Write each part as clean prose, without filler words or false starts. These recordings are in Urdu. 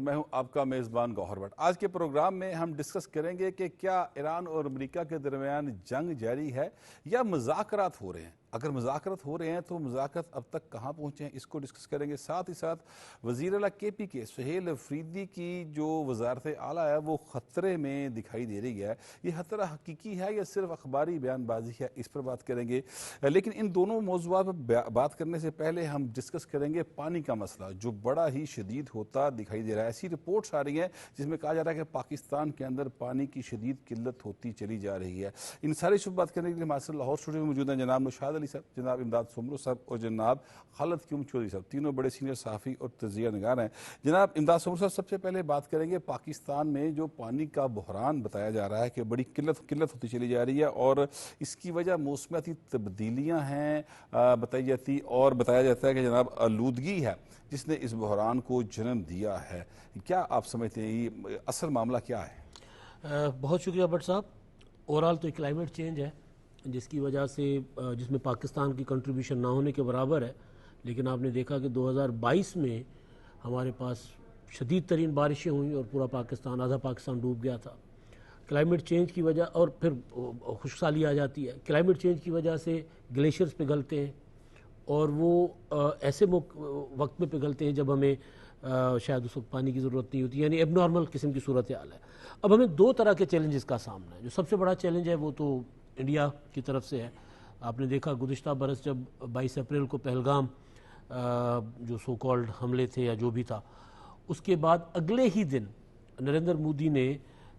میں ہوں آپ کا میزبان گوہر بٹ۔ آج کے پروگرام میں ہم ڈسکس کریں گے کہ کیا ایران اور امریکہ کے درمیان جنگ جاری ہے یا مذاکرات ہو رہے ہیں۔ اگر مذاکرات ہو رہے ہیں تو مذاکرات اب تک کہاں پہنچے ہیں، اس کو ڈسکس کریں گے۔ ساتھ ہی ساتھ وزیر اعلیٰ کے پی کے سہیل افریدی کی جو وزارت اعلیٰ ہے وہ خطرے میں دکھائی دے رہی ہے۔ یہ خطرہ حقیقی ہے یا صرف اخباری بیان بازی ہے، اس پر بات کریں گے۔ لیکن ان دونوں موضوعات پر بات کرنے سے پہلے ہم ڈسکس کریں گے پانی کا مسئلہ، جو بڑا ہی شدید ہوتا دکھائی دے رہا ہے۔ ایسی رپورٹس آ رہی ہیں جس میں کہا جا رہا ہے کہ پاکستان کے اندر پانی کی شدید قلت ہوتی چلی جا رہی ہے۔ ان ساری شب بات کرنے کے لیے ہمارے ساتھ لاہور اسٹوڈیو میں موجود ہیں جناب نوشاد علی صاحب، جناب امداد سمرو صاحب اور جناب خالد کیوم چودھری صاحب، تینوں بڑے سینئر صحافی اور تجزیہ نگار ہیں۔ جناب امداد سمرو صاحب، سب سے پہلے بات کریں گے پاکستان میں جو پانی کا بحران بتایا جا رہا ہے کہ بڑی قلت ہوتی چلی جا رہی ہے اور اس کی وجہ موسمیاتی تبدیلیاں ہیں بتائی جاتی، اور بتایا جاتا ہے کہ جناب آلودگی ہے جس نے اس بحران کو جنم دیا ہے۔ کیا آپ سمجھتے ہیں یہ اصل معاملہ کیا ہے؟ بہت شکریہ بٹ صاحب۔ اوورال تو کلائمیٹ چینج ہے جس کی وجہ سے جس میں پاکستان کی کنٹریبیوشن نہ ہونے کے برابر ہے، لیکن آپ نے دیکھا کہ 2022 میں ہمارے پاس شدید ترین بارشیں ہوئیں اور پورا پاکستان، آدھا پاکستان ڈوب گیا تھا۔ کلائمیٹ چینج کی وجہ، اور پھر خشک سالی آ جاتی ہے، کلائمیٹ چینج کی وجہ سے گلیشیئرز پگھلتے ہیں اور وہ ایسے وقت میں پگھلتے ہیں جب ہمیں شاید اس وقت پانی کی ضرورت نہیں ہوتی، یعنی ایب نارمل قسم کی صورتحال ہے۔ اب ہمیں دو طرح کے چیلنجز کا سامنا ہے۔ جو سب سے بڑا چیلنج ہے وہ تو انڈیا کی طرف سے ہے۔ آپ نے دیکھا گزشتہ برس جب 22 اپریل کو پہلگام جو سو کالڈ حملے تھے یا جو بھی تھا، اس کے بعد اگلے ہی دن نریندر مودی نے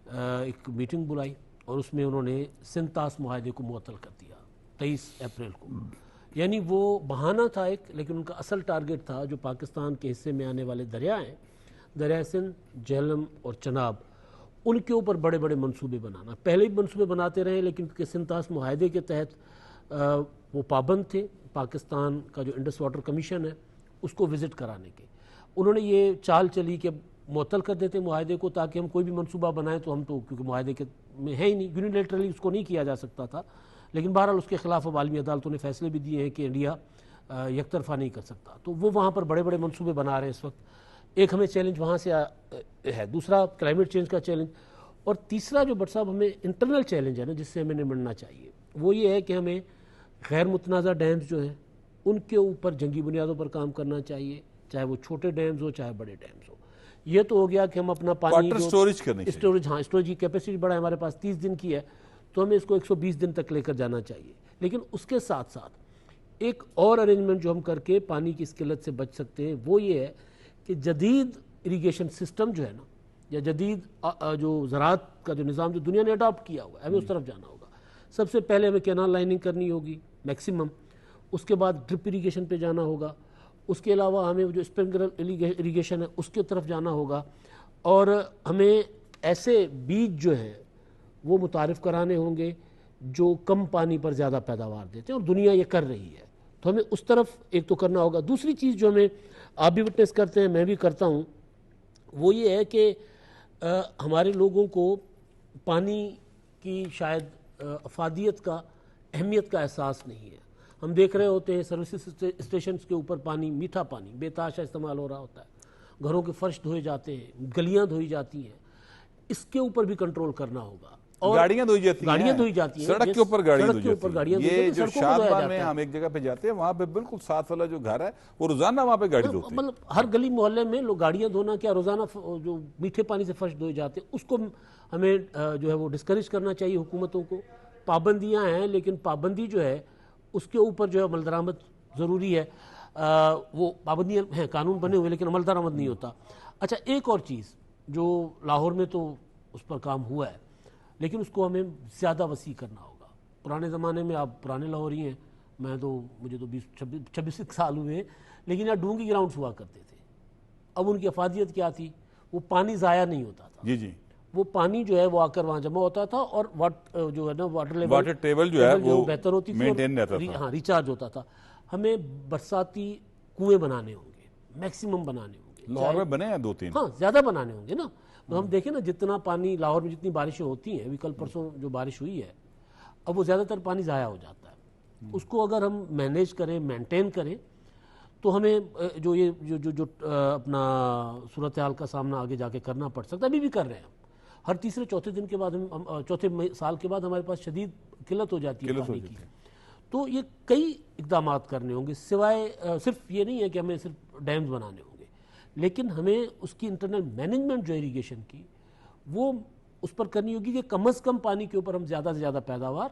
ایک میٹنگ بلائی اور اس میں انہوں نے سنتاس معاہدے کو معطل کر دیا 23 اپریل کو۔ یعنی وہ بہانہ تھا ایک، لیکن ان کا اصل ٹارگٹ تھا جو پاکستان کے حصے میں آنے والے دریا ہیں، دریائے سندھ، جہلم اور چناب، ان کے اوپر بڑے بڑے منصوبے بنانا۔ پہلے بھی منصوبے بناتے رہے لیکن سنتاس معاہدے کے تحت وہ پابند تھے پاکستان کا جو انڈس واٹر کمیشن ہے اس کو وزٹ کرانے کے۔ انہوں نے یہ چال چلی کہ معطل کر دیتے معاہدے کو تاکہ ہم کوئی بھی منصوبہ بنائیں تو ہم تو کیونکہ معاہدے کے میں ہے ہی نہیں، یونیلیٹرلی اس کو نہیں کیا جا سکتا تھا، لیکن بہرحال اس کے خلاف اب عالمی عدالتوں نے فیصلے بھی دیے ہیں کہ انڈیا یک طرفہ نہیں کر سکتا، تو وہ وہاں پر بڑے بڑے منصوبے بنا رہے ہیں اس وقت۔ ایک ہمیں چیلنج وہاں سے ہے، دوسرا کلائمیٹ چینج کا چیلنج، اور تیسرا جو بٹ صاحب ہمیں انٹرنل چیلنج ہے نا جس سے ہمیں نمٹنا چاہیے، وہ یہ ہے کہ ہمیں غیر متنازع ڈیمز جو ہیں ان کے اوپر جنگی بنیادوں پر کام کرنا چاہیے، چاہے وہ چھوٹے ڈیمز ہو چاہے بڑے ڈیمز ہو۔ یہ تو ہو گیا کہ ہم اپنا پانی اسٹوریج کرنی چاہیے، اسٹوریج کی کیپیسٹی بڑا ہے، ہمارے پاس 30 دن کی ہے تو ہمیں اس کو 120 دن تک لے کر جانا چاہیے۔ لیکن اس کے ساتھ ساتھ ایک اور ارینجمنٹ جو ہم کر کے پانی کی اس قلت سے بچ سکتے ہیں وہ یہ ہے کہ جدید اریگیشن سسٹم جو ہے نا، یا جدید جو زراعت کا جو نظام جو دنیا نے اڈاپٹ کیا ہوا ہے، ہمیں اس طرف جانا ہوگا۔ سب سے پہلے ہمیں کینال لائننگ کرنی ہوگی میکسیمم، اس کے بعد ڈرپ اریگیشن پہ جانا ہوگا، اس کے علاوہ ہمیں جو اسپرنکلر اریگیشن ہے اس کی طرف جانا ہوگا، اور ہمیں ایسے بیج جو ہیں وہ متعارف کرانے ہوں گے جو کم پانی پر زیادہ پیداوار دیتے ہیں، اور دنیا یہ کر رہی ہے، تو ہمیں اس طرف ایک تو کرنا ہوگا۔ دوسری چیز جو ہمیں آپ بھی وٹنس کرتے ہیں، میں بھی کرتا ہوں، وہ یہ ہے کہ ہمارے لوگوں کو پانی کی شاید افادیت کا، اہمیت کا احساس نہیں ہے۔ ہم دیکھ رہے ہوتے ہیں سروسز اسٹیشنز کے اوپر پانی، میٹھا پانی بے تحاشا استعمال ہو رہا ہوتا ہے، گھروں کے فرش دھوئے جاتے ہیں، گلیاں دھوئی جاتی ہیں، اس کے اوپر بھی کنٹرول کرنا ہوگا۔ گاڑیاں دھوئی جاتی ہیں، سڑک کے اوپر گاڑیاں دھوئی جاتی ہیں۔ یہ جو شادمان میں ہم ایک جگہ پہ جاتے ہیں وہاں پہ بالکل ساتھ والا جو گھر ہے وہ روزانہ وہاں پہ گاڑی دھوتے ہیں، مطلب ہر گلی محلے میں لوگ گاڑیاں دھونا کیا، روزانہ جو میٹھے پانی سے فرش دھوئے جاتے ہیں، اس کو ہمیں جو ہے وہ ڈسکریج کرنا چاہیے حکومتوں کو۔ پابندیاں ہیں لیکن پابندی جو ہے اس کے اوپر جو ہے عمل درآمد ضروری ہے۔ وہ پابندیاں ہیں، قانون بنے ہوئے لیکن عمل درآمد نہیں ہوتا۔ اچھا، ایک اور چیز جو لاہور میں تو اس پر کام ہوا ہے لیکن اس کو ہمیں زیادہ وسیع کرنا ہوگا۔ پرانے زمانے میں آپ پرانے لاہوری ہیں، مجھے تو 26 سال ہوئے ہیں، لیکن یہاں ڈونگی گراؤنڈز ہوا کرتے تھے۔ اب ان کی افادیت کیا تھی؟ وہ پانی ضائع نہیں ہوتا تھا، وہ پانی جو ہے وہ آ کر وہاں جمع ہوتا تھا اور جو ہے نا واٹر ٹیبل جو ہے وہ بہتر ہوتی تھی، ہاں ریچارج ہوتا تھا۔ ہمیں برساتی کنویں بنانے ہوں گے، میکسیمم بنانے ہوں گے۔ لاہور میں بنے ہیں 2-3، ہاں زیادہ بنانے ہوں گے نا۔ تو ہم دیکھیں نا جتنا پانی لاہور میں جتنی بارشیں ہوتی ہیں، ابھی کل پرسوں جو بارش ہوئی ہے، اب وہ زیادہ تر پانی ضائع ہو جاتا ہے۔ اس کو اگر ہم مینیج کریں، مینٹین کریں تو ہمیں جو یہ جو اپنا صورتحال کا سامنا آگے جا کے کرنا پڑ سکتا ہے، ابھی بھی کر رہے ہیں ہم۔ ہر تیسرے چوتھے دن کے بعد چوتھے سال کے بعد ہمارے پاس شدید قلت ہو جاتی ہے پانی کی۔ تو یہ کئی اقدامات کرنے ہوں گے، سوائے صرف یہ نہیں ہے کہ ہمیں صرف ڈیمز بنانے ہوں گے، لیکن ہمیں اس کی انٹرنل مینجمنٹ جو اریگیشن کی وہ اس پر کرنی ہوگی کہ کم از کم پانی کے اوپر ہم زیادہ سے زیادہ پیداوار،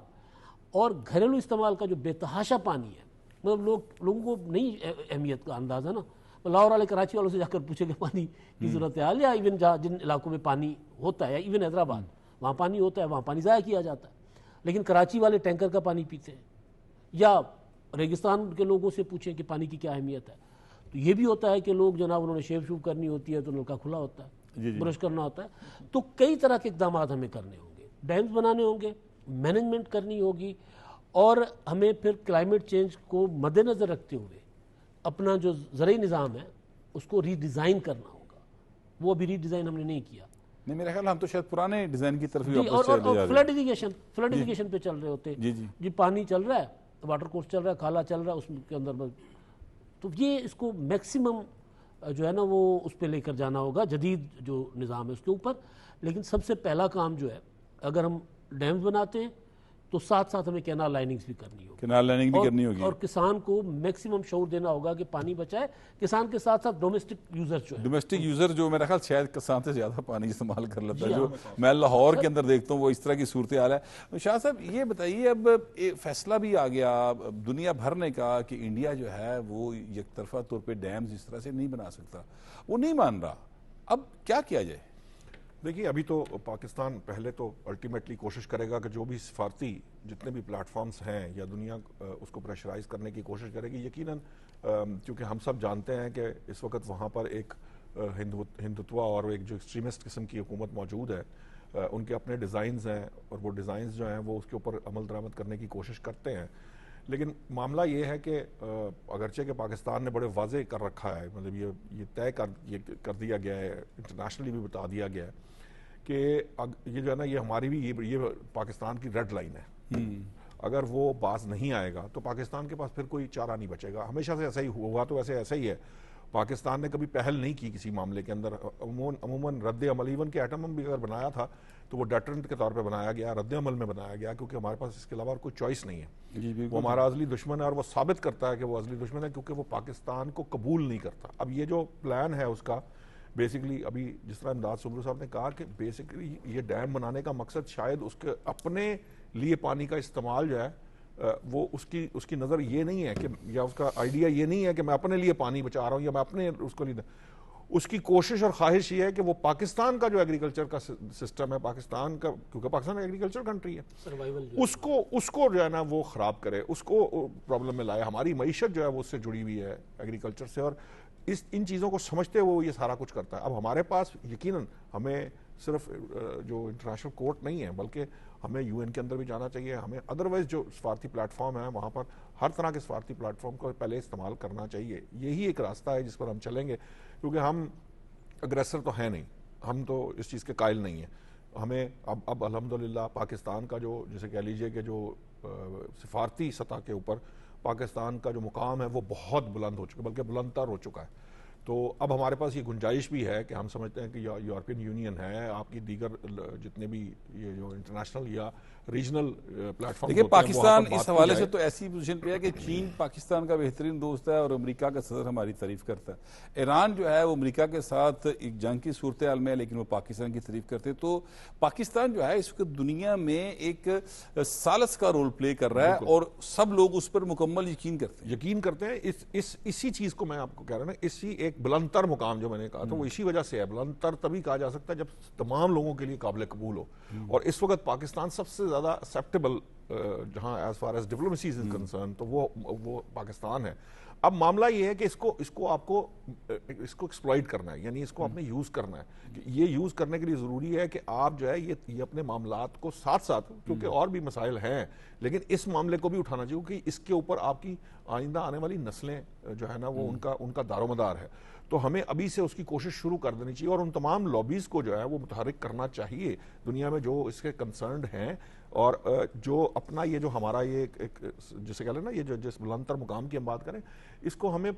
اور گھریلو استعمال کا جو بے تحاشا پانی ہے، مطلب لوگوں کو نہیں اہمیت کا اندازہ نا، لاہور والے کراچی والوں سے جا کر پوچھے کہ پانی کی صورتحال، یا ایون جن علاقوں میں پانی ہوتا ہے، ایون حیدرآباد وہاں پانی ہوتا ہے، وہاں پانی ضائع کیا جاتا ہے، لیکن کراچی والے ٹینکر کا پانی پیتے ہیں، یا ریگستان کے لوگوں سے پوچھیں کہ پانی کی کیا اہمیت ہے۔ تو یہ بھی ہوتا ہے کہ لوگ جناب انہوں نے شیو شوو کرنی ہوتی ہے تو نلکا کھلا ہوتا ہے، برش کرنا ہوتا ہے۔ تو کئی طرح کے اقدامات ہمیں کرنے ہوں گے، ڈیمز بنانے ہوں گے، مینجمنٹ کرنی ہوگی، اور ہمیں پھر کلائمیٹ چینج کو مد نظر رکھتے ہوئے اپنا جو زرعی نظام ہے اس کو ری ڈیزائن کرنا ہوگا۔ وہ ابھی ری ڈیزائن ہم نے نہیں کیا۔ نہیں، میرا خیال ہم تو شاید پرانے ڈیزائن کی طرف ہی اور فلڈ ایریگیشن پہ چل رہے ہوتے، جی پانی چل رہا ہے، واٹر کورس چل رہا ہے، کھالا چل رہا ہے، اس کے اندر تو یہ اس کو میکسیمم جو ہے نا وہ اس پہ لے کر جانا ہوگا، جدید جو نظام ہے اس کے اوپر۔ لیکن سب سے پہلا کام جو ہے، اگر ہم ڈیمز بناتے ہیں تو ساتھ ساتھ ہمیں کینال لائننگز بھی کرنی ہوگی، کینال لائننگ بھی کرنی ہوگی، اور کسان کو میکسیمم شعور دینا ہوگا کہ پانی بچائے۔ کسان کے ساتھ ساتھ ڈومیسٹک یوزر جو ہے، ڈومیسٹک یوزر جو میرا خیال شاید کسان سے زیادہ پانی استعمال کر لیتا ہے، جو میں لاہور کے اندر دیکھتا ہوں وہ اس طرح کی صورتحال ہے۔ شاہ صاحب یہ بتائیے، اب فیصلہ بھی آ گیا دنیا بھر نے کہا کہ انڈیا جو ہے وہ یک طرفہ طور پہ ڈیمز اس طرح سے نہیں بنا سکتا، وہ نہیں مان رہا، اب کیا کیا جائے؟ دیکھیے، ابھی تو پاکستان پہلے تو الٹیمیٹلی کوشش کرے گا کہ جو بھی سفارتی جتنے بھی پلیٹ فارمز ہیں یا دنیا اس کو پریشرائز کرنے کی کوشش کرے گی۔ یقیناً کیونکہ ہم سب جانتے ہیں کہ اس وقت وہاں پر ایک ہندوتوا اور ایک جو ایکسٹریمسٹ قسم کی حکومت موجود ہے، ان کے اپنے ڈیزائنز ہیں، اور وہ ڈیزائنز جو ہیں وہ اس کے اوپر عمل درآمد کرنے کی کوشش کرتے ہیں۔ لیکن معاملہ یہ ہے کہ اگرچہ کہ پاکستان نے بڑے واضح کر رکھا ہے، مطلب یہ طے کر دیا گیا ہے، انٹرنیشنلی بھی بتا دیا گیا ہے کہ یہ جو ہے نا یہ ہماری بھی یہ پاکستان کی ریڈ لائن ہے۔ اگر وہ باز نہیں آئے گا تو پاکستان کے پاس پھر کوئی چارہ نہیں بچے گا۔ ہمیشہ سے ایسا ہی ہوا، تو ایسا ہی ہے۔ پاکستان نے کبھی پہل نہیں کی کسی معاملے کے اندر، عموماً رد عمل، ایون کہ ایٹم بم بھی اگر بنایا تھا تو وہ ڈیٹرنٹ کے طور پہ بنایا گیا، رد عمل میں بنایا گیا، کیونکہ ہمارے پاس اس کے علاوہ اور کوئی چوائس نہیں ہے۔ وہ ہمارا ازلی دشمن ہے، اور وہ ثابت کرتا ہے کہ وہ ازلی دشمن ہے کیونکہ وہ پاکستان کو قبول نہیں کرتا۔ اب یہ جو پلان ہے اس کا بیسکلی، ابھی جس طرح امداد سبرو صاحب نے کہا کہ بیسکلی یہ ڈیم بنانے کا مقصد شاید اس کے اپنے لیے پانی کا استعمال جو ہے وہ اس کی نظر یہ نہیں ہے کہ، یا اس کا آئیڈیا یہ نہیں ہے کہ میں اپنے لیے پانی بچا رہا ہوں یا میں اپنے اس کو لیے، اس کی کوشش اور خواہش یہ ہے کہ وہ پاکستان کا جو ایگریکلچر کا سسٹم ہے، پاکستان کا، کیونکہ پاکستان ایگریکلچر کنٹری ہے، اس کو جو ہے نا وہ خراب کرے، اس کو پرابلم میں لائے۔ ہماری معیشت جو ہے وہ اس سے جڑی ہوئی ہے ایگریکلچر سے، اور ان چیزوں کو سمجھتے ہوئے وہ یہ سارا کچھ کرتا ہے۔ اب ہمارے پاس یقیناً ہمیں صرف جو انٹرنیشنل کورٹ نہیں ہے، بلکہ ہمیں یو این کے اندر بھی جانا چاہیے، ہمیں ادروائز جو سفارتی پلیٹ فارم ہیں وہاں پر ہر طرح کے سفارتی پلیٹ فارم کو پہلے استعمال کرنا چاہیے۔ یہی ایک راستہ ہے جس پر ہم چلیں گے، کیونکہ ہم اگریسر تو ہیں نہیں، ہم تو اس چیز کے قائل نہیں ہیں۔ ہمیں اب الحمدللہ پاکستان کا جو، جسے کہہ لیجئے کہ جو سفارتی سطح کے اوپر پاکستان کا جو مقام ہے وہ بہت بلند ہو چکا، بلکہ بلند تر ہو چکا ہے۔ تو اب ہمارے پاس یہ گنجائش بھی ہے کہ ہم سمجھتے ہیں کہ یورپین یونین ہے، آپ کی دیگر جتنے بھی یہ جو انٹرنیشنل یا ریجنل پلیٹ فارم، دیکھیں پاکستان اس حوالے سے تو ایسی پوزیشن پہ ہے کہ چین پاکستان کا بہترین دوست ہے اور امریکہ کا صدر ہماری تعریف کرتا ہے۔ ایران جو ہے وہ امریکہ کے ساتھ ایک جنگ کی صورتحال میں ہے، لیکن وہ پاکستان کی تعریف کرتے ہیں۔ تو پاکستان جو ہے اس وقت دنیا میں ایک ثالث کا رول پلے کر رہا ہے، اور سب لوگ اس پر مکمل یقین کرتے ہیں۔ اسی چیز کو میں آپ کو کہہ رہا ہوں نا، اسی ایک بلند تر مقام جو میں نے کہا تھا وہ اسی وجہ سے ہے۔ بلند تر تبھی کہا جا سکتا ہے جب تمام لوگوں کے لیے قابل قبول ہو، اور اس وقت پاکستان سب سے زیادہ ایکسیپٹیبل جہاں as far as diplomacy is concern تو وہ پاکستان ہے۔ اب معاملہ یہ ہے کہ اس کو آپ کو ایکسپلائٹ کرنا ہے، یعنی اس کو آپ نے یوز کرنا ہے۔ یہ یوز کرنے کے لیے ضروری ہے کہ آپ جو ہے یہ اپنے معاملات کو ساتھ ساتھ، کیونکہ اور بھی مسائل ہیں، لیکن اس معاملے کو بھی اٹھانا چاہیے کہ اس کے اوپر آپ کی آئندہ آنے والی نسلیں جو ہے نا وہ ان کا دار و مدار ہے۔ تو ہمیں ابھی سے اس کی کوشش شروع کر دینی چاہیے، اور ان تمام لابیز کو جو ہے وہ متحرک کرنا چاہیے دنیا میں جو اس کے کنسرنڈ ہیں، اور جو اپنا یہ جو ہمارا یہ جسے کہہ لیں نا، یہ جو جس بلند تر مقام کی ہم بات کریں، اس کو ہمیں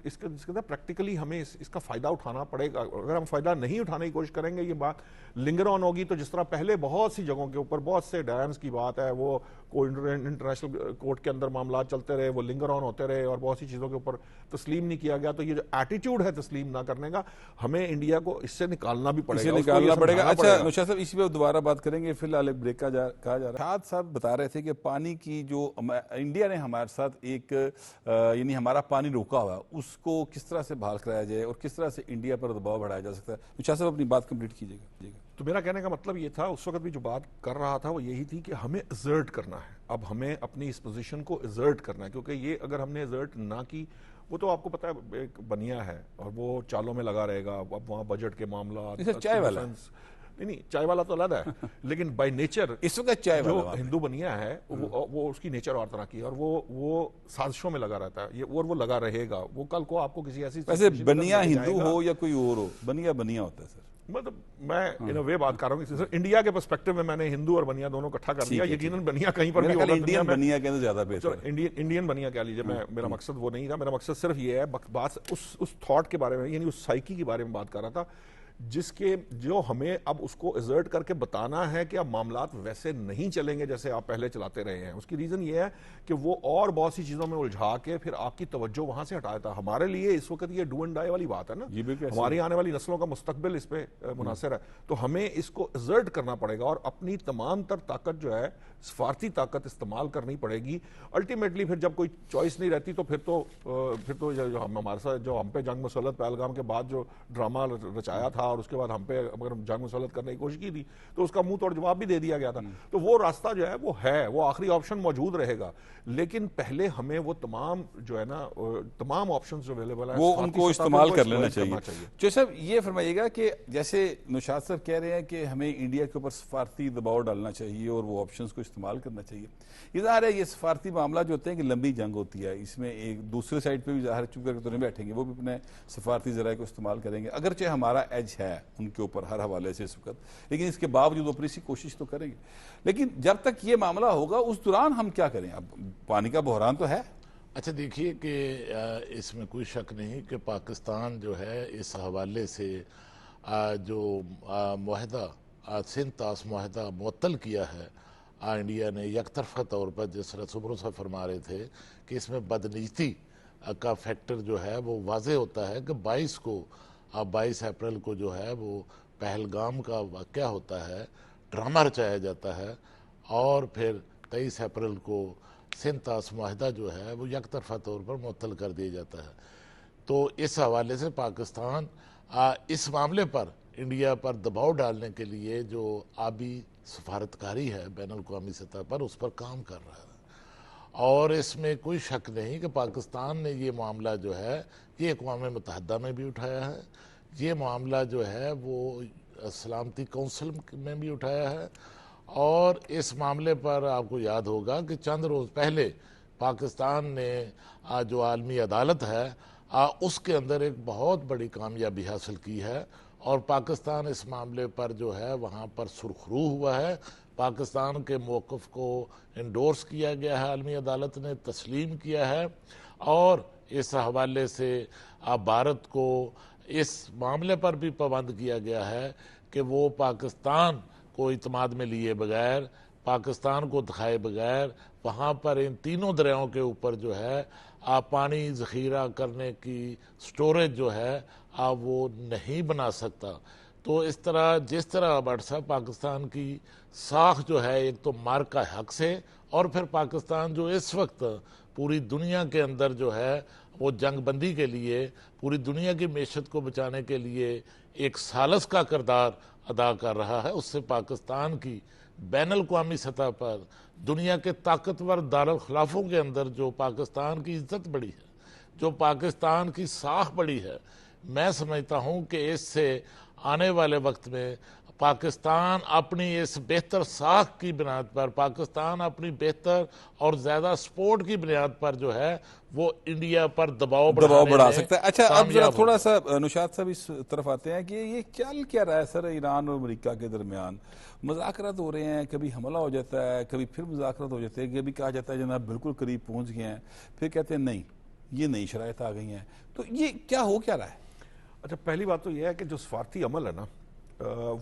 اس کے اندر پریکٹیکلی ہمیں اس کا فائدہ اٹھانا پڑے گا. اگر ہم فائدہ نہیں اٹھانے کی کوشش کریں گے یہ بات لنگر آن ہوگی. تو جس طرح پہلے بہت سی جگہوں کے اوپر بہت سے ڈیمز کی بات ہے, وہ انٹرنیشنل کورٹ کے اندر معاملات چلتے رہے, وہ لنگر آن ہوتے رہے اور بہت سی چیزوں کے اوپر تسلیم نہیں کیا گیا. تو یہ جو ایٹیٹیوڈ ہے تسلیم نہ کرنے کا, ہمیں انڈیا کو اس سے نکالنا بھی پڑے گا. اچھا نوشاد صاحب اسی پہ دوبارہ بات کریں گے, فی الحال ایک بریک کہا جا رہا ہے. شاد صاحب بتا رہے تھے کہ پانی کی جو انڈیا نے ہمارے ساتھ ایک یعنی ہمارا پانی روکا ہوا اس کو کس طرح سے بحال کرایا جائے اور کس طرح سے انڈیا پر دباؤ بڑھایا جا سکتا ہے. نوشاد صاحب اپنی بات کمپلیٹ کیجیے گا. تو میرا کہنے کا مطلب یہ تھا, اس وقت بھی جو بات کر رہا تھا وہ یہی تھی کہ ہمیں ایزرٹ کرنا ہے. اب ہمیں اپنی اس پوزیشن کو ایزرٹ کرنا ہے, کیونکہ یہ اگر ہم نے ایزرٹ نہ کی, وہ تو آپ کو پتا ہے ایک بنیا ہے اور وہ چالوں میں لگا رہے گا. اب وہاں بجٹ کے معاملات, چائے والا نہیں چائے والا تو علیحدہ ہے, لیکن بائی نیچر اس وقت چائے جو والا ہندو بنیا ہے وہ اس کی نیچر اور طرح کی ہے, اور وہ سازشوں میں لگا رہتا ہے, اور وہ لگا رہے گا. وہ کل کو آپ کو کسی ایسی ویسے بنیا ہندو ہو یا کوئی اور ہو, بنیا ہوتا ہے سر. مطلب میں ان وے بات کر رہا ہوں انڈیا کے پرسپیکٹو میں نے ہندو اور بنیا دونوں اکٹھا کر دیا. یقیناً بنیا کہیں پر بھی ہوگا, انڈین بنیا کہنا زیادہ بہتر ہے. انڈین بنیا کہہ لیجیے, میرا مقصد وہ نہیں تھا. میرا مقصد صرف یہ ہے, بات اس تھاٹ کے بارے میں, یعنی اس سائیکی کے بارے میں بات کر رہا تھا, جس کے جو ہمیں اب اس کو ایزرٹ کر کے بتانا ہے کہ اب معاملات ویسے نہیں چلیں گے جیسے آپ پہلے چلاتے رہے ہیں. اس کی ریزن یہ ہے کہ وہ اور بہت سی چیزوں میں الجھا کے پھر آپ کی توجہ وہاں سے ہٹایا تھا. ہمارے لیے اس وقت یہ ڈو اینڈ ڈائی والی بات ہے نا, ہماری آنے والی نسلوں کا مستقبل اس پہ منحصر ہے. تو ہمیں اس کو ایزرٹ کرنا پڑے گا اور اپنی تمام تر طاقت جو ہے, سفارتی طاقت استعمال کرنی پڑے گی. الٹیمیٹلی پھر جب کوئی چوائس نہیں رہتی تو پھر تو جو ہمارے ساتھ جو ہم پہ جنگ مسلط پہلگام کے بعد جو ڈرامہ رچایا تھا اور اس کے بعد ہم پہ اگر جنگ مسلط کرنے کی کوشش کی تھی تو اس کا منہ توڑ جواب بھی دے دیا گیا تھا. تو وہ راستہ جو ہے وہ آخری آپشن موجود رہے گا, لیکن پہلے ہمیں وہ تمام جو ہے نا تمام آپشنز جو اویلیبل ہیں وہ ان کو استعمال کر لینا چاہیے. جو صاحب یہ فرمائیے گا کہ جیسے نوشاد صاحب کہہ رہے ہیں کہ ہمیں انڈیا کے اوپر سفارتی دباؤ ڈالنا چاہیے اور وہ آپشنز کو استعمال کرنا چاہیے. یہ ظاہر ہے یہ سفارتی معاملہ جو ہوتے ہیں کہ لمبی جنگ ہوتی ہے, اس میں ایک دوسرے سائڈ پہ بھی ظاہر چونکہ تو نہیں بیٹھیں گے, وہ بھی اپنے سفارتی ذرائع کو استعمال کریں گے, اگرچہ ہمارا ایج ہے ان کے اوپر ہر حوالے سے اس وقت, لیکن اس کے باوجود اپنی سی کوشش تو کریں گے. لیکن جب تک یہ معاملہ ہوگا اس دوران ہم کیا کریں؟ اب پانی کا بحران تو ہے. اچھا دیکھیے کہ اس میں کوئی شک نہیں کہ پاکستان جو ہے اس حوالے سے جو معاہدہ سندھ طاس معاہدہ معطل کیا ہے انڈیا نے یک طرفہ طور پر, جس طرح سبرو صاحب فرما رہے تھے کہ اس میں بدنیتی کا فیکٹر جو ہے وہ واضح ہوتا ہے کہ 22 اپریل کو جو ہے وہ پہلگام کا واقعہ ہوتا ہے, ڈرامہ رچایا جاتا ہے, اور پھر 23 اپریل کو سندھ طاس معاہدہ جو ہے وہ یک طرفہ طور پر معطل کر دیا جاتا ہے. تو اس حوالے سے پاکستان اس معاملے پر انڈیا پر دباؤ ڈالنے کے لیے جو آبی سفارتکاری ہے بین الاقوامی سطح پر, اس پر کام کر رہا ہے. اور اس میں کوئی شک نہیں کہ پاکستان نے یہ معاملہ جو ہے یہ اقوام متحدہ میں بھی اٹھایا ہے, یہ معاملہ جو ہے وہ سلامتی کونسل میں بھی اٹھایا ہے. اور اس معاملے پر آپ کو یاد ہوگا کہ چند روز پہلے پاکستان نے جو عالمی عدالت ہے اس کے اندر ایک بہت بڑی کامیابی حاصل کی ہے, اور پاکستان اس معاملے پر جو ہے وہاں پر سرخرو ہوا ہے. پاکستان کے موقف کو انڈورس کیا گیا ہے, عالمی عدالت نے تسلیم کیا ہے, اور اس حوالے سے بھارت کو اس معاملے پر بھی پابند کیا گیا ہے کہ وہ پاکستان کو اعتماد میں لیے بغیر, پاکستان کو دکھائے بغیر وہاں پر ان تینوں دریاؤں کے اوپر جو ہے پانی ذخیرہ کرنے کی سٹوریج جو ہے وہ نہیں بنا سکتا. تو اس طرح جس طرح واٹسپ پاکستان کی ساکھ جو ہے ایک تو مارکا حق سے, اور پھر پاکستان جو اس وقت پوری دنیا کے اندر جو ہے وہ جنگ بندی کے لیے پوری دنیا کی معیشت کو بچانے کے لیے ایک ثالث کا کردار ادا کر رہا ہے, اس سے پاکستان کی بین الاقوامی سطح پر دنیا کے طاقتور دارالخلافوں کے اندر جو پاکستان کی عزت بڑی ہے, جو پاکستان کی ساکھ بڑی ہے, میں سمجھتا ہوں کہ اس سے آنے والے وقت میں پاکستان اپنی اس بہتر ساکھ کی بنیاد پر, پاکستان اپنی بہتر اور زیادہ سپورٹ کی بنیاد پر جو ہے وہ انڈیا پر دباؤ بڑھا سکتا ہے. اچھا اب ذرا تھوڑا سا نوشاد صاحب اس طرف آتے ہیں کہ یہ چل کیا رہا ہے سر ایران اور امریکہ کے درمیان؟ مذاکرات ہو رہے ہیں, کبھی حملہ ہو جاتا ہے, کبھی پھر مذاکرات ہو جاتے ہیں, کبھی کہا جاتا ہے جناب بالکل قریب پہنچ گئے ہیں, پھر کہتے ہیں نہیں یہ نئی شرائط آ گئی ہیں، تو یہ کیا ہو کیا رہا ہے؟ اچھا، پہلی بات تو یہ ہے کہ جو سفارتی عمل ہے نا،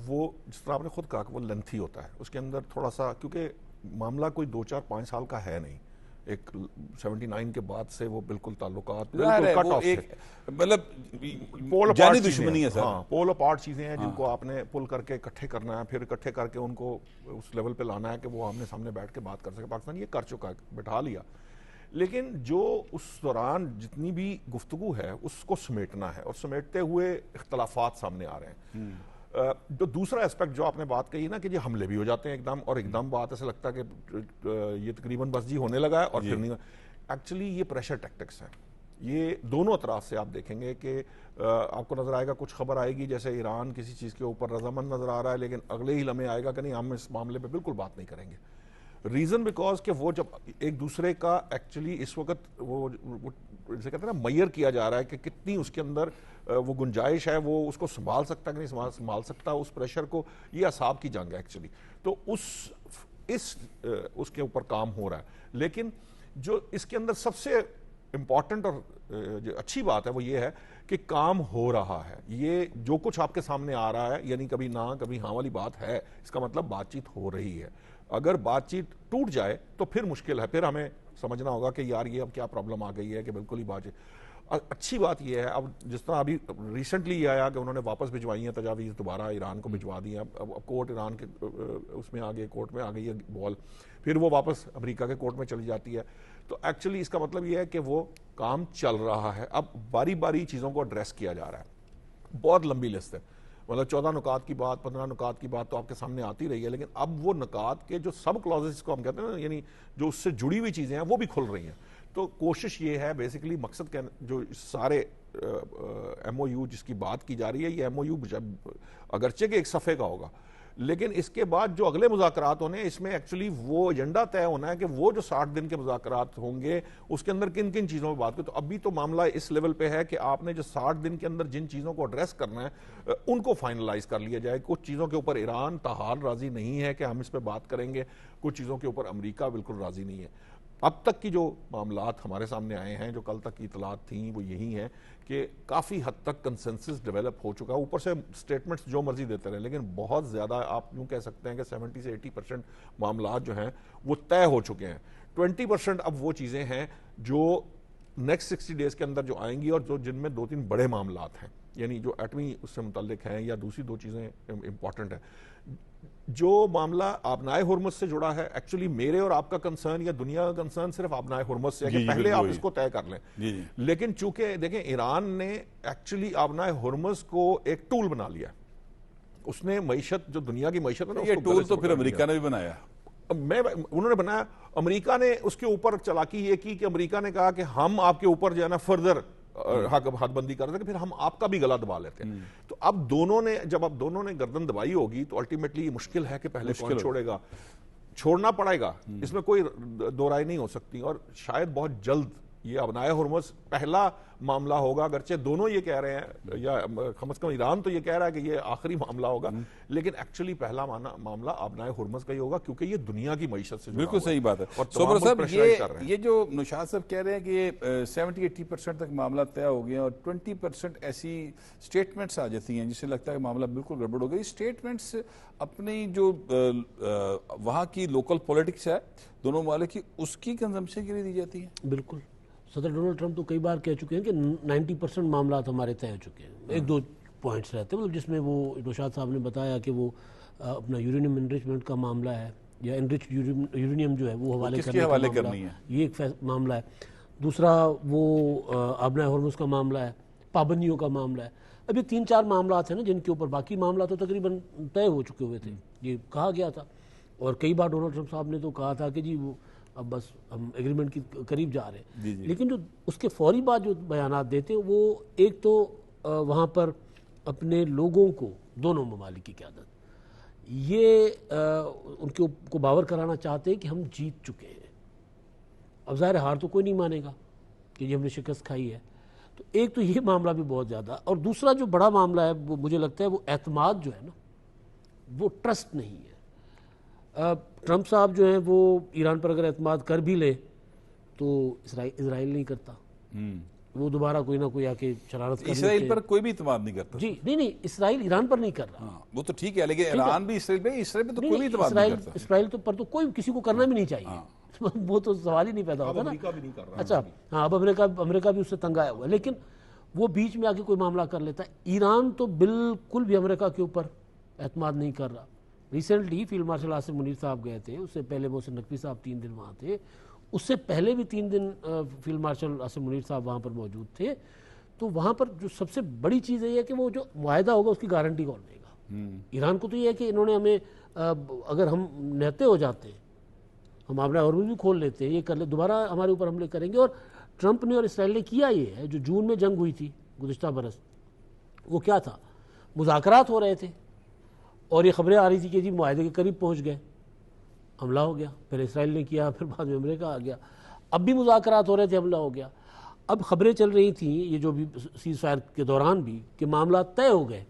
وہ جس طرح آپ نے خود کہا کہ وہ لینتھی ہوتا ہے، اس کے اندر تھوڑا سا، کیونکہ معاملہ کوئی 2-4-5 سال کا ہے نہیں، ایک 79 کے بعد سے وہ بالکل تعلقات بالکل کٹ آف تھے، مطلب جانی دشمنی ہے سر. ہاں، پول اپارٹ چیزیں ہیں جن کو آپ نے پل کر کے اکٹھے کرنا ہے، پھر اکٹھے کر کے ان کو اس لیول پہ لانا ہے کہ وہ آمنے سامنے بیٹھ کے بات کر سکے. پاکستان یہ کر چکا ہے، بٹھا لیا، لیکن جو اس دوران جتنی بھی گفتگو ہے اس کو سمیٹنا ہے، اور سمیٹتے ہوئے اختلافات سامنے آ رہے ہیں. جو دوسرا اسپیکٹ جو آپ نے بات کہی نا کہ یہ حملے بھی ہو جاتے ہیں ایک دم بات ایسے لگتا ہے کہ یہ تقریباً بس جی ہونے لگا ہے اور پھر نہیں. ایکچولی یہ پریشر ٹیکٹکس ہیں، یہ دونوں اطراف سے آپ دیکھیں گے کہ آپ کو نظر آئے گا کچھ خبر آئے گی جیسے ایران کسی چیز کے اوپر رضامند نظر آ رہا ہے، لیکن اگلے ہی لمحے آئے گا کہ نہیں، ہم اس معاملے پہ بالکل بات نہیں کریں گے. ریزن بیکاز کہ وہ جب ایک دوسرے کا ایکچولی اس وقت وہ جسے کہتے ہیں نا میئر کیا جا رہا ہے کہ کتنی اس کے اندر وہ گنجائش ہے، وہ اس کو سنبھال سکتا ہے کہ نہیں سنبھال سکتا اس پریشر کو. یہ اعصاب کی جنگ ہے ایکچولی، تو اس کے اوپر کام ہو رہا ہے. لیکن جو اس کے اندر سب سے امپورٹنٹ اور جو اچھی بات ہے وہ یہ ہے کہ کام ہو رہا ہے. یہ جو کچھ آپ کے سامنے آ رہا ہے، یعنی کبھی نہ کبھی ہاں والی بات ہے، اس کا مطلب بات چیت ہو رہی ہے. اگر بات چیت ٹوٹ جائے تو پھر مشکل ہے، پھر ہمیں سمجھنا ہوگا کہ یار یہ اب کیا پرابلم آ گئی ہے کہ بالکل ہی بات چیت. اچھی بات یہ ہے، اب جس طرح ابھی ریسنٹلی یہ آیا کہ انہوں نے واپس بھجوائی ہیں تجاویز، دوبارہ ایران کو بھجوا دی ہیں. اب کورٹ ایران کے اس میں آگے کورٹ میں آ گئی ہے بال، پھر وہ واپس امریکہ کے کورٹ میں چلی جاتی ہے. تو ایکچولی اس کا مطلب یہ ہے کہ وہ کام چل رہا ہے. اب باری باری چیزوں کو ایڈریس کیا جا رہا ہے. بہت لمبی لسٹ ہے، مطلب 14 نکات کی بات، 15 نکات کی بات تو آپ کے سامنے آتی رہی ہے، لیکن اب وہ نکات کے جو سب کلازز کو ہم کہتے ہیں نا، یعنی جو اس سے جڑی ہوئی چیزیں ہیں وہ بھی کھل رہی ہیں. تو کوشش یہ ہے بیسیکلی، مقصد کہ جو سارے ایم او یو جس کی بات کی جا رہی ہے، یہ ایم او یو اگرچہ کہ ایک صفحے کا ہوگا، لیکن اس کے بعد جو اگلے مذاکرات ہونے اس میں ایکچولی وہ ایجنڈا طے ہونا ہے کہ وہ جو 60 دن کے مذاکرات ہوں گے اس کے اندر کن کن چیزوں پہ بات کریں. تو ابھی تو معاملہ اس لیول پہ ہے کہ آپ نے جو 60 دن کے اندر جن چیزوں کو ایڈریس کرنا ہے ان کو فائنلائز کر لیا جائے. کچھ چیزوں کے اوپر ایران تاحال راضی نہیں ہے کہ ہم اس پہ بات کریں گے، کچھ چیزوں کے اوپر امریکہ بالکل راضی نہیں ہے. اب تک کی جو معاملات ہمارے سامنے آئے ہیں، جو کل تک کی اطلاعات تھیں، وہ یہی ہیں کہ کافی حد تک کنسنسس ڈیولپ ہو چکا ہے. اوپر سے سٹیٹمنٹس جو مرضی دیتے رہے، لیکن بہت زیادہ آپ یوں کہہ سکتے ہیں کہ 70 سے 80% معاملات جو ہیں وہ طے ہو چکے ہیں. 20% اب وہ چیزیں ہیں جو نیکسٹ 60 ڈیز کے اندر جو آئیں گی، اور جو جن میں 2-3 بڑے معاملات ہیں، یعنی جو ایٹمی اس سے متعلق ہیں یا دوسری 2 چیزیں امپورٹنٹ ہیں. جو معاملہ آبنائے ہرمز سے جڑا ہے، ایکچولی میرے اور آپ کا کنسرن یا دنیا کا کنسرن صرف آبنائے ہرمز سے ہے کہ پہلے آپ اس کو طے کر لیں. لیکن چونکہ دیکھیں ایران نے ایکچولی آبنائے ہرمز کو ایک ٹول بنا لیا. اس نے معیشت، جو دنیا کی معیشت ہے نا، یہ ٹول تو پھر امریکہ نے بھی بنایا. انہوں نے بنایا، امریکہ نے اس کے اوپر چالاکی یہ کی کہ امریکہ نے کہا کہ ہم آپ کے اوپر جو ہے نا فردر حد بندی کر رہے تھے کہ پھر ہم آپ کا بھی گلا دبا لیتے ہیں. تو اب جب دونوں نے گردن دبائی ہوگی تو الٹیمیٹلی یہ مشکل ہے کہ پہلے کون چھوڑے گا. چھوڑنا پڑے گا، اس میں کوئی دو رائے نہیں ہو سکتی، اور شاید بہت جلد یہ ابنائے ہرمز پہلا معاملہ ہوگا. اگرچہ دونوں یہ کہہ رہے ہیں، یا کم از کم ایران تو یہ کہہ رہا ہے کہ یہ آخری معاملہ ہوگا، لیکن ایکچولی پہلا معاملہ ابنائے ہرمز کا ہی ہوگا، کیونکہ یہ دنیا کی معیشت سے جڑا ہوا ہے. بالکل صحیح بات ہے. صبر صاحب، یہ جو نشاط صاحب کہہ رہے ہیں کہ یہ 70-80% تک معاملہ طے ہو گیا، اور 20% ایسی سٹیٹمنٹس آ جاتی ہیں جس سے لگتا ہے کہ معاملہ بالکل گڑبڑ ہو گئی. سٹیٹمنٹس اپنی جو وہاں کی لوکل پولیٹکس ہے دونوں ممالک کی، اس کی کنزمپشن کے لیے دی جاتی ہیں. بالکل. صدر ڈونلڈ ٹرمپ تو کئی بار کہہ چکے ہیں کہ 90% معاملات ہمارے طے ہو چکے ہیں. 1-2 پوائنٹس رہتے ہیں، مطلب جس میں وہ نشاط صاحب نے بتایا کہ وہ اپنا یورینیم انریچمنٹ کا معاملہ ہے، یا انرچ یورینیم جو ہے وہ حوالے کرنی ہے، یہ ایک معاملہ ہے. دوسرا وہ آبنائے ہرمز کا معاملہ ہے، پابندیوں کا معاملہ ہے. اب یہ 3-4 معاملات ہیں نا جن کے اوپر، باقی معاملات تو تقریباً طے ہو چکے ہوئے تھے، یہ کہا گیا تھا. اور کئی بار ڈونلڈ ٹرمپ صاحب نے تو کہا تھا کہ جی وہ اب بس ہم ایگریمنٹ کی قریب جا رہے ہیں. لیکن جو اس کے فوری بعد جو بیانات دیتے ہیں، وہ ایک تو وہاں پر اپنے لوگوں کو، دونوں ممالک کی قیادت، یہ ان کو باور کرانا چاہتے ہیں کہ ہم جیت چکے ہیں. اب ظاہر ہار تو کوئی نہیں مانے گا کہ یہ ہم نے شکست کھائی ہے. تو ایک تو یہ معاملہ بھی بہت زیادہ، اور دوسرا جو بڑا معاملہ ہے وہ مجھے لگتا ہے وہ اعتماد جو ہے نا، وہ ٹرسٹ نہیں ہے. ٹرمپ صاحب جو ہیں وہ ایران پر اگر اعتماد کر بھی لے تو اسرائیل نہیں کرتا. وہ دوبارہ کوئی نہ کوئی آ کے شرارت کر اسرائیل پر کوئی بھی اعتماد نہیں کرتا. جی نہیں اسرائیل ایران پر نہیں کر رہا. ہاں وہ تو ٹھیک ہے، لیکن ایران بھی اسرائیل پہ تو کوئی بھی اعتماد نہیں کرتا. اسرائیل پر تو کوئی کسی کو کرنا بھی نہیں چاہیے، وہ تو سوال ہی نہیں پیدا ہوتا نا. امریکہ بھی نہیں کر رہا. اچھا ہاں اب امریکہ بھی اس سے تنگ آیا ہوا ہے، لیکن وہ بیچ میں آ کے کوئی معاملہ کر لیتا ہے. ایران تو بالکل بھی امریکہ کے اوپر اعتماد نہیں کر رہا. Recently field marshal Asif Munir صاحب گئے تھے، اس سے پہلے محسن نقوی صاحب 3 دن وہاں تھے، اس سے پہلے بھی 3 دن فیلڈ مارشل آصف منیر صاحب وہاں پر موجود تھے. تو وہاں پر جو سب سے بڑی چیز یہ ہے کہ وہ جو معاہدہ ہوگا اس کی گارنٹی کون لے گا. ایران کو تو یہ ہے کہ انہوں نے ہمیں اگر ہم نہتے ہو جاتے ہیں، ہم اپنا ہارمز بھی کھول لیتے ہیں، یہ کر لے دوبارہ ہمارے اوپر حملے کریں گے. اور ٹرمپ نے اور اسرائیل نے کیا یہ ہے، جو جون میں جنگ ہوئی تھی گزشتہ برس، وہ کیا تھا، مذاکرات ہو رہے تھے اور یہ خبریں آ رہی تھی کہ جی معاہدے کے قریب پہنچ گئے، حملہ ہو گیا. پھر اسرائیل نے کیا، پھر بعد میں امریکہ آ گیا. اب بھی مذاکرات ہو رہے تھے، حملہ ہو گیا. اب خبریں چل رہی تھیں یہ جو بھی سیز فائر کے دوران بھی کہ معاملات طے ہو گئے،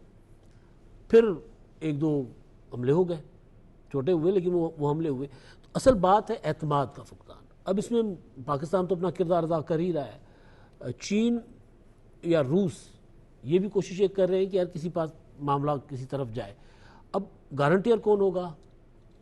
پھر 1-2 حملے ہو گئے، چھوٹے ہوئے لیکن وہ حملے ہوئے. تو اصل بات ہے اعتماد کا فقدان. اب اس میں پاکستان تو اپنا کردار ادا کر ہی رہا ہے. چین یا روس یہ بھی کوشش یہ کر رہے ہیں کہ یار کسی پاس معاملہ کسی طرف جائے. اب گارنٹیئر کون ہوگا؟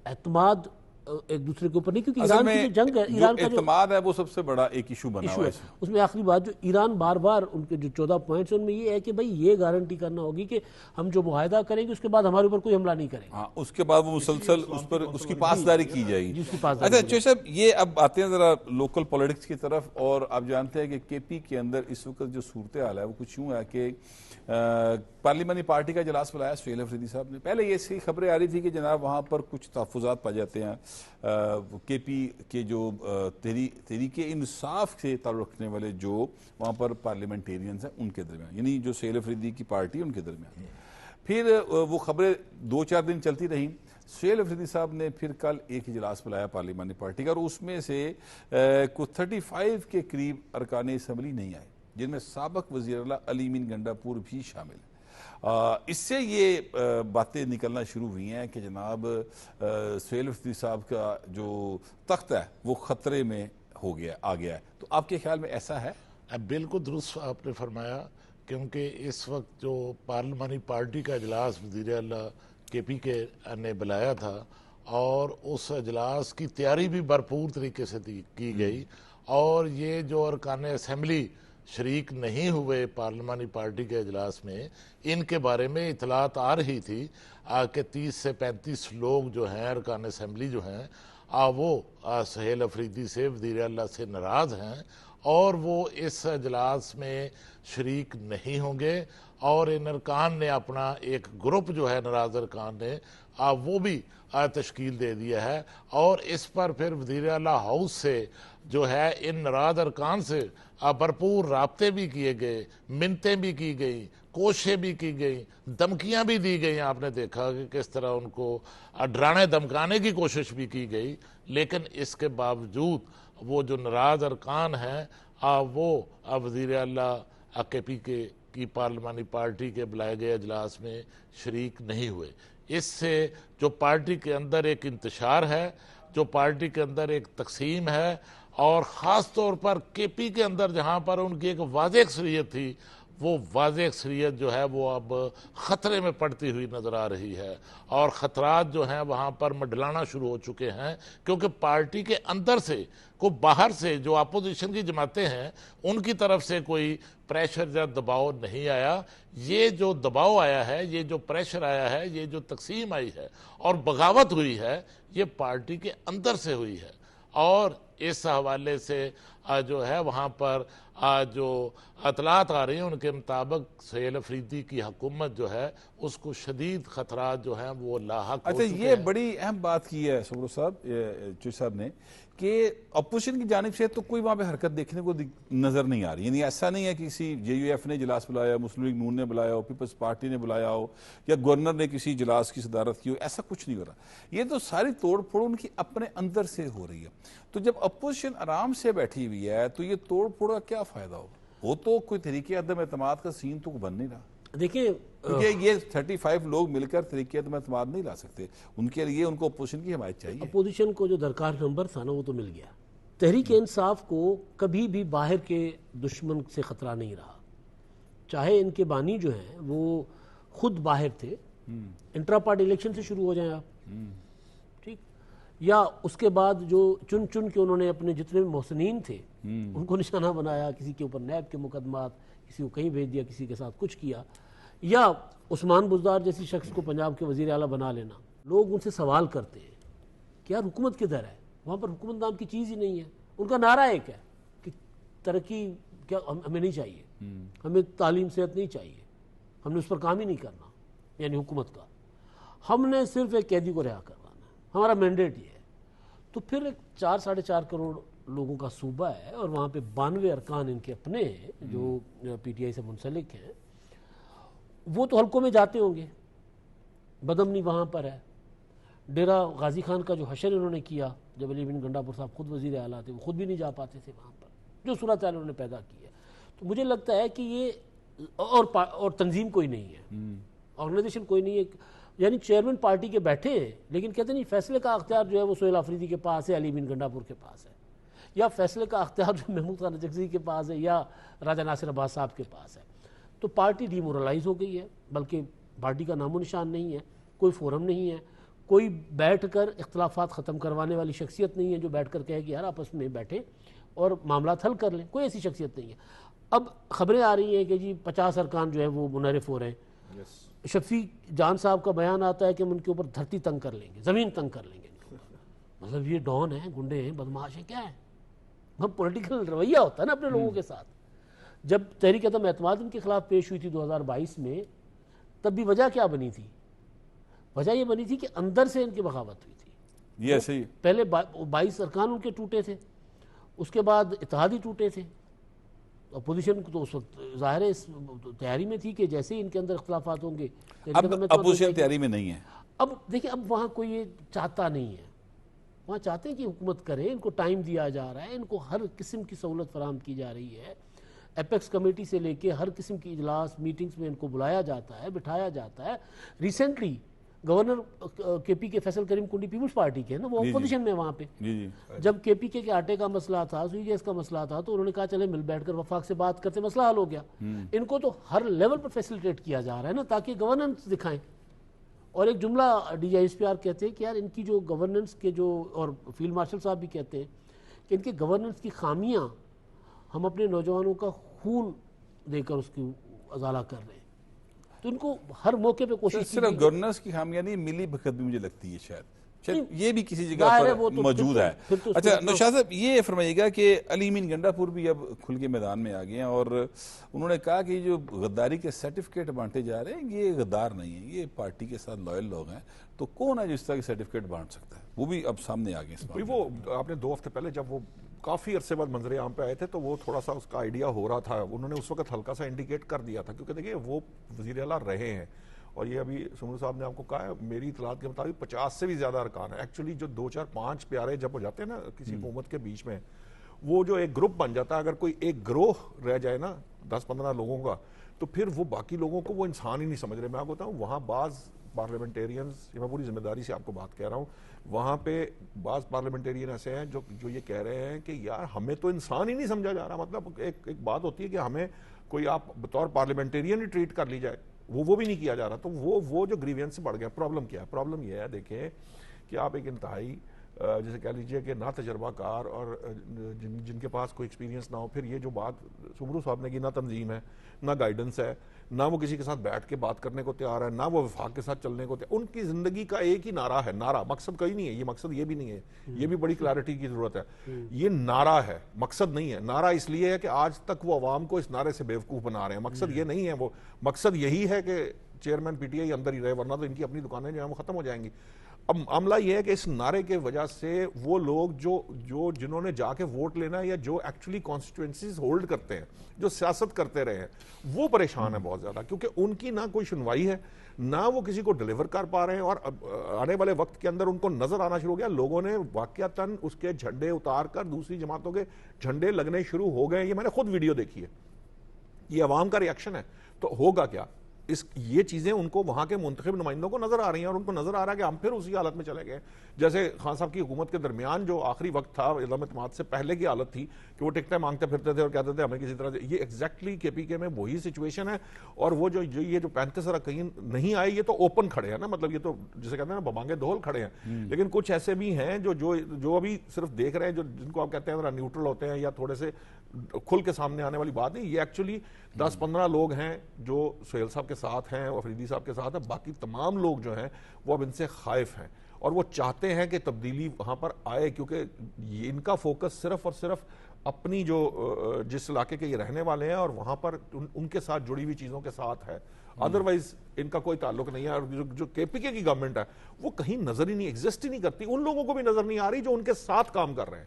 اعتماد ایک دوسرے کے اوپر نہیں، کیونکہ ایران کی جو جنگ ہے، ایران کا جو اعتماد ہے وہ سب سے بڑا ایک ایشو بنا ہوا ہے. اس میں آخری بات جو ایران بار بار ان کے جو 14 پوائنٹس ان میں یہ ہے کہ بھئی یہ گارنٹی کرنا ہوگی کہ ہم جو معاہدہ کریں گے اس کے بعد ہمارے اوپر کوئی حملہ نہیں کرے گا. ہاں اس کے بعد وہ مسلسل اس پر اس کی پاسداری کی جائے گی. اچھا چوہے صاحب یہ اب آتے ہیں ذرا لوکل پولیٹکس کی طرف، اور آپ جانتے ہیں کہ کے پی کے اندر اس وقت جو صورتحال ہے وہ کچھ یوں ہے کہ پارلیمانی پارٹی کا اجلاس بلایا سہیل افریدی صاحب نے. پہلے یہ سی خبریں آ رہی تھی کہ جناب وہاں پر کچھ تحفظات پائے جاتے ہیں کے پی کے جو تحریک انصاف سے تعلق رکھنے والے جو وہاں پر پارلیمنٹیرینز ہیں ان کے درمیان، یعنی جو سہیل افریدی کی پارٹی ان کے درمیان. پھر وہ خبریں 2-4 دن چلتی رہیں. سہیل افریدی صاحب نے پھر کل ایک اجلاس بلایا پارلیمانی پارٹی کا، اور اس میں سے کچھ 35 کے قریب ارکان اسمبلی نہیں آئے، جن میں سابق وزیر اعلیٰ علی امین گنڈاپور بھی شامل ہیں. اس سے یہ باتیں نکلنا شروع ہوئی ہیں کہ جناب سہیل افریدی صاحب کا جو تخت ہے وہ خطرے میں آ گیا ہے. تو آپ کے خیال میں ایسا ہے؟ بالکل درست آپ نے فرمایا، کیونکہ اس وقت جو پارلیمانی پارٹی کا اجلاس وزیر اعلیٰ کے پی کے نے بلایا تھا، اور اس اجلاس کی تیاری بھی بھرپور طریقے سے کی گئی، اور یہ جو ارکان اسمبلی شریک نہیں ہوئے پارلیمانی پارٹی کے اجلاس میں، ان کے بارے میں اطلاعات آ رہی تھی کہ 30 سے 35 لوگ جو ہیں ارکان اسمبلی جو ہیں وہ سہیل افریدی سے وزیر اعلیٰ سے ناراض ہیں، اور وہ اس اجلاس میں شریک نہیں ہوں گے. اور ان ارکان نے اپنا ایک گروپ جو ہے ناراض ارکان نے وہ بھی تشکیل دے دیا ہے، اور اس پر پھر وزیر اعلیٰ ہاؤس سے جو ہے ان ناراض ارکان سے بھرپور رابطے بھی کیے گئے، منتیں بھی کی گئیں، کوششیں بھی کی گئیں، دھمکیاں بھی دی گئیں. آپ نے دیکھا کہ کس طرح ان کو ڈرانے دھمکانے کی کوشش بھی کی گئی. لیکن اس کے باوجود وہ جو ناراض ارکان ہیں وہ وزیر اعلیٰ کے پی کی پارلیمانی پارٹی کے بلائے گئے اجلاس میں شریک نہیں ہوئے. اس سے جو پارٹی کے اندر ایک انتشار ہے، جو پارٹی کے اندر ایک تقسیم ہے، اور خاص طور پر کے پی کے اندر جہاں پر ان کی ایک واضح اکثریت تھی، وہ واضح اکثریت جو ہے وہ اب خطرے میں پڑتی ہوئی نظر آ رہی ہے. اور خطرات جو ہیں وہاں پر منڈلانا شروع ہو چکے ہیں، کیونکہ پارٹی کے اندر سے کوئی باہر سے جو اپوزیشن کی جماعتیں ہیں ان کی طرف سے کوئی پریشر یا دباؤ نہیں آیا. یہ جو دباؤ آیا ہے، یہ جو پریشر آیا ہے، یہ جو تقسیم آئی ہے اور بغاوت ہوئی ہے، یہ پارٹی کے اندر سے ہوئی ہے. اور اس حوالے سے جو ہے وہاں پر جو اطلاعات آ رہی ہیں ان کے مطابق سہیل افریدی کی حکومت جو ہے اس کو شدید خطرات جو ہیں وہ لاحق ہو چکے ہیں. یہ بڑی اہم بات کی ہے سبرو صاحب چوہے صاحب نے کہ اپوزیشن کی جانب سے تو کوئی وہاں پہ حرکت دیکھنے کو نظر نہیں آ رہی. یعنی ایسا نہیں ہے کہ کسی جے یو ایف نے اجلاس بلایا، مسلم لیگ نون نے بلایا ہو، پیپلز پارٹی نے بلایا ہو، یا گورنر نے کسی اجلاس کی صدارت کی ہو. ایسا کچھ نہیں ہو رہا. یہ تو ساری توڑ پھوڑ ان کی اپنے اندر سے ہو رہی ہے. تو جب اپوزیشن آرام سے بیٹھی ہوئی ہے تو یہ توڑ پھوڑ کا کیا فائدہ ہوگا؟ وہ تو کوئی طریقے عدم اعتماد کا سین تو بن نہیں رہا. دیکھیں کیونکہ یہ 35 لوگ مل کر طریقے عدم اعتماد نہیں لا سکتے. ان کے لیے ان کو اپوزیشن کی حمایت چاہیے. اپوزیشن کو جو درکار نمبر تھا نا وہ تو مل گیا. تحریک انصاف کو کبھی بھی باہر کے دشمن سے خطرہ نہیں رہا، چاہے ان کے بانی جو ہیں وہ خود باہر تھے، انٹرا پارٹی الیکشن سے شروع ہو جائیں آپ، ٹھیک، یا اس کے بعد جو چن چن کے انہوں نے اپنے جتنے بھی محسنین تھے ان کو نشانہ بنایا، کسی کے اوپر نیب کے مقدمات، کسی کو کہیں بھیج دیا، کسی کے ساتھ کچھ کیا، یا عثمان بزدار جیسی شخص کو پنجاب کے وزیر اعلیٰ بنا لینا. لوگ ان سے سوال کرتے ہیں کہ یار حکومت کدھر ہے؟ وہاں پر حکومت نام کی چیز ہی نہیں ہے. ان کا نعرہ ایک ہے کہ ترقی کیا ہمیں نہیں چاہیے، ہمیں تعلیم صحت نہیں چاہیے، ہم نے اس پر کام ہی نہیں کرنا، یعنی حکومت کا، ہم نے صرف ایک قیدی کو رہا کروانا ہے، ہمارا مینڈیٹ یہ ہے. تو پھر ایک 4-4.5 کروڑ لوگوں کا صوبہ ہے اور وہاں پہ 92 ارکان ان کے اپنے ہیں جو پی ٹی آئی سے منسلک ہیں. وہ تو حلقوں میں جاتے ہوں گے، بدامنی وہاں پر ہے. ڈیرہ غازی خان کا جو حشر انہوں نے کیا جب علی بن گنڈا پور صاحب خود وزیر اعلیٰ تھے، وہ خود بھی نہیں جا پاتے تھے وہاں پر، جو صورت حال انہوں نے پیدا کی ہے. تو مجھے لگتا ہے کہ یہ اور تنظیم کوئی نہیں ہے، آرگنائزیشن کوئی نہیں ہے، یعنی چیئرمین پارٹی کے بیٹھے ہیں لیکن کہتے نہیں فیصلے کا اختیار جو ہے وہ سہیل آفریدی کے پاس ہے، علی بن گنڈا پور کے پاس ہے، یا فیصلے کا اختیار جو محمود خان نجفی کے پاس ہے یا راجہ ناصر عباس صاحب کے پاس ہے. تو پارٹی ڈی مورلائز ہو گئی ہے، بلکہ پارٹی کا نام و نشان نہیں ہے، کوئی فورم نہیں ہے، کوئی بیٹھ کر اختلافات ختم کروانے والی شخصیت نہیں ہے جو بیٹھ کر کہے کہ یار آپس میں بیٹھیں اور معاملات حل کر لیں. کوئی ایسی شخصیت نہیں ہے. اب خبریں آ رہی ہیں کہ جی 50 ارکان جو ہے وہ منحرف ہو رہے ہیں. شفیع جان صاحب کا بیان آتا ہے کہ ہم ان کے اوپر دھرتی تنگ کر لیں گے، زمین تنگ کر لیں گے ان کے اوپر. مطلب یہ ڈان ہیں، گنڈے ہیں، بدماش ہیں، کیا ہے؟ ہم پولیٹیکل رویہ ہوتا ہے نا اپنے لوگوں کے ساتھ. جب تحریک عدم اعتماد ان کے خلاف پیش ہوئی تھی 2022 میں، تب بھی وجہ کیا بنی تھی؟ وجہ یہ بنی تھی کہ اندر سے ان کی بغاوت ہوئی تھی. یہ ایسے ہی پہلے 22 ارکان ان کے ٹوٹے تھے، اس کے بعد اتحادی ٹوٹے تھے. اپوزیشن تو اس وقت ظاہر ہے اس تیاری میں تھی کہ جیسے ہی ان کے اندر اختلافات ہوں گے. اب اپوزیشن تیاری میں نہیں ہے. اب دیکھیں، اب وہاں کوئی یہ چاہتا نہیں ہے، وہاں چاہتے ہیں کہ حکومت کرے، ان کو ٹائم دیا جا رہا ہے، ان کو ہر قسم کی سہولت فراہم کی جا رہی ہے. ایپیکس کمیٹی سے لے کے ہر قسم کی اجلاس میٹنگز میں ان کو بلایا جاتا ہے، بٹھایا جاتا ہے. ریسنٹلی گورنر کے پی کے فیصل کریم کنڈی پیپلز پارٹی کے ہیں نا، وہ اپوزیشن میں وہاں پہ. جب کے پی کے آٹے کا مسئلہ تھا، سوئی گیس کا مسئلہ تھا، تو انہوں نے کہا چلے مل بیٹھ کر وفاق سے بات کرتے، مسئلہ حل ہو گیا. ان کو تو ہر لیول پر فیسیلیٹیٹ کیا جا رہا ہے نا تاکہ گورننس دکھائیں. اور ایک جملہ D G S P R کہتے ہیں کہ یار ان کی جو گورننس کے جو، اور فیلڈ مارشل صاحب بھی کہتے ہیں کہ ان کے گورننس کی خامیاں ہم اپنے نوجوانوں کا خون دے کر اس کی ازالہ کر رہے ہیں. تو ان کو ہر موقع پہ کوشش صرف گورننس کی خامیاں نہیں، ملی بھگت بھی مجھے لگتی ہے شاید یہ بھی کسی جگہ پر موجود ہے. اچھا نوشاد صاحب یہ فرمائیے گا کہ علی بن گنڈا پور بھی اب کھل کے میدان میں آ گئے ہیں اور انہوں نے کہا کہ جو غداری کے سرٹیفکیٹ بانٹے جا رہے ہیں یہ غدار نہیں ہیں، یہ پارٹی کے ساتھ لائل لوگ ہیں. تو کون ہے جو اس طرح کے سرٹیفکیٹ بانٹ سکتا ہے؟ وہ بھی اب سامنے آ گئے. وہ آپ نے 2 ہفتے پہلے جب وہ کافی عرصے بعد منظر عام پہ آئے تھے تو وہ تھوڑا سا اس کا آئیڈیا ہو رہا تھا. انہوں نے اس وقت ہلکا سا انڈیکیٹ کر دیا تھا کیونکہ دیکھیے وہ وزیر اعلیٰ رہے ہیں اور یہ ابھی سمرو صاحب نے آپ کو کہا ہے میری اطلاعات کے مطابق 50 سے بھی زیادہ ارکان ہیں. ایکچولی جو 2-4-5 پیارے جب ہو جاتے ہیں نا کسی حکومت کے بیچ میں، وہ جو ایک گروپ بن جاتا ہے، اگر کوئی ایک گروہ رہ جائے نا 10-15 لوگوں کا، تو پھر وہ باقی لوگوں کو وہ انسان ہی نہیں سمجھ رہے. میں آپ کو بتاؤں وہاں بعض پارلیمنٹیرینز، میں پوری ذمہ داری سے آپ کو بات کہہ رہا ہوں، وہاں پہ بعض پارلیمنٹیرین ایسے ہیں جو یہ کہہ رہے ہیں کہ یار ہمیں تو انسان ہی نہیں سمجھا جا رہا. مطلب ایک بات ہوتی ہے کہ ہمیں کوئی آپ بطور پارلیمنٹیرین ہی ٹریٹ کر لی جائے، وہ بھی نہیں کیا جا رہا. تو وہ جو گریوینس سے بڑھ گیا. پرابلم کیا ہے؟ پرابلم یہ ہے دیکھیں کہ آپ ایک انتہائی جیسے کہہ لیجئے کہ نہ تجربہ کار اور جن کے پاس کوئی ایکسپیرینس نہ ہو، پھر یہ جو بات سمرو صاحب نے کی، نہ تنظیم ہے، نہ گائیڈنس ہے، نہ وہ کسی کے ساتھ بیٹھ کے بات کرنے کو تیار ہے، نہ وہ وفاق کے ساتھ چلنے کو تیار. ان کی زندگی کا ایک ہی نعرہ ہے، نعرہ، مقصد کوئی نہیں ہے. یہ مقصد یہ بھی نہیں ہے، یہ بھی بڑی کلیئرٹی کی ضرورت ہے. یہ نعرہ ہے، مقصد نہیں ہے. نعرہ اس لیے ہے کہ آج تک وہ عوام کو اس نعرے سے بیوقوف بنا رہے ہیں. مقصد یہ نہیں ہے. وہ مقصد یہی ہے کہ چیئرمین پی ٹی آئی اندر ہی رہے، ورنہ تو ان کی اپنی دکانیں جو ہیں وہ ختم ہو جائیں گی. اب معاملہ یہ ہے کہ اس نعرے کے وجہ سے وہ لوگ جنہوں نے جا کے ووٹ لینا ہے یا جو ایکچولی کانسٹیٹوئنسیز ہولڈ کرتے ہیں، جو سیاست کرتے رہے ہیں، وہ پریشان ہیں بہت زیادہ، کیونکہ ان کی نہ کوئی سنوائی ہے، نہ وہ کسی کو ڈیلیور کر پا رہے ہیں. اور آنے والے وقت کے اندر ان کو نظر آنا شروع ہو گیا، لوگوں نے واقعتاً اس کے جھنڈے اتار کر دوسری جماعتوں کے جھنڈے لگنے شروع ہو گئے. یہ میں نے خود ویڈیو دیکھی ہے، یہ عوام کا ریاکشن ہے. تو ہوگا کیا؟ یہ چیزیں ان کو وہاں کے منتخب نمائندوں کو نظر آ رہی ہیں اور ان کو نظر آ رہا ہے کہ ہم پھر اسی حالت میں چلے گئے. جیسے خان صاحب کی حکومت کے درمیان جو آخری وقت تھا عدم اعتماد سے پہلے کی حالت تھی کہ وہ ٹکٹیں مانگتے پھرتے تھے اور کہتے تھے ہمیں کسی طرح سے. یہ ایگزیکٹلی کے پی کے میں وہی سچویشن ہے. اور وہ جو یہ جو 35 اراکین نہیں آئے یہ تو اوپن کھڑے ہیں نا, مطلب یہ تو جسے کہتے ہیں نا ببانگے دھول کھڑے ہیں. لیکن کچھ ایسے بھی ہیں جو ابھی صرف دیکھ رہے ہیں, جن کو آپ کہتے ہیں ذرا نیوٹرل ہوتے ہیں یا تھوڑے سے کھل کے سامنے آنے والی بات نہیں. یہ ایکچولی 10-15 لوگ ہیں جو سہیل صاحب کے ساتھ ہیں, افریدی صاحب کے ساتھ ہیں. باقی تمام لوگ جو ہیں وہ اب ان سے خائف ہیں اور وہ چاہتے ہیں کہ تبدیلی وہاں پر آئے, کیونکہ ان کا فوکس صرف اور صرف اپنی جس علاقے کے یہ رہنے والے ہیں اور وہاں پر ان کے ساتھ جڑی ہوئی چیزوں کے ساتھ ہے. ادروائز ان کا کوئی تعلق نہیں ہے. اور جو کے پی کے کی گورنمنٹ ہے وہ کہیں نظر ہی نہیں, ایگزسٹ ہی نہیں کرتی. ان لوگوں کو بھی نظر نہیں آ رہی جو ان کے ساتھ کام کر رہے ہیں.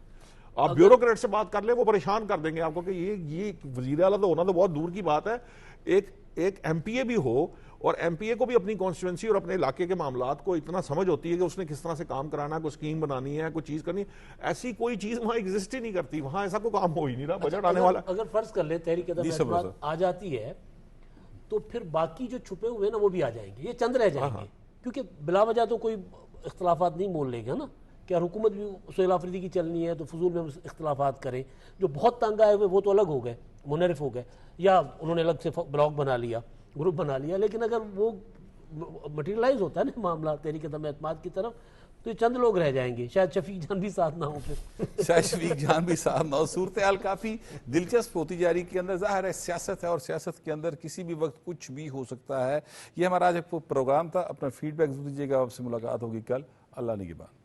آپ بیوروکریٹ سے بات کر لیں وہ پریشان کر دیں گے آپ کو کہ یہ وزیر اعلیٰ تو ہونا تو بہت دور کی بات ہے. ایک ایم پی اے بھی ہو اور ایم پی اے کو بھی اپنی کانسٹیٹوئنسی اور اپنے علاقے کے معاملات کو اتنا سمجھ ہوتی ہے کہ اس نے کس طرح سے کام کرانا ہے, کوئی اسکیم بنانی ہے, کوئی چیز کرنی ہے. ایسی کوئی چیز وہاں ایگزسٹ ہی نہیں کرتی. وہاں ایسا کوئی کام ہو ہی نہیں رہا. بجٹ آنے والا اگر فرض کر لیں تحریک عدم اعتماد آ جاتی ہے تو پھر باقی جو چھپے ہوئے نا وہ بھی آ جائیں گے, یہ چند رہ جائیں گے. کیونکہ بلا وجہ تو کوئی اختلافات نہیں مول لے گا نا. کیا حکومت بھی سہیل آفریدی کی چلنی ہے تو فضول میں اختلافات کریں. جو بہت تنگ آئے ہوئے وہ تو الگ ہو گئے, منحرف ہو گئے, یا انہوں نے الگ سے بلاک بنا لیا, گروپ بنا لیا. لیکن اگر وہ مٹیریلائز ہوتا ہے نا معاملہ تحریک عدم اعتماد کی طرف تو یہ چند لوگ رہ جائیں گے. شاید شفیق جان بھی ساتھ نہ ہو, پھر شاید شفیق جان بھی ساتھ نہ ہو. صورتحال کافی دلچسپ ہوتی جا رہی کے اندر. ظاہر ہے سیاست ہے اور سیاست کے اندر کسی بھی وقت کچھ بھی ہو سکتا ہے. یہ ہمارا آج ایک پروگرام تھا. اپنا فیڈ بیک ضرور دیجیے گا. آپ سے ملاقات ہوگی کل. اللہ نگہبان.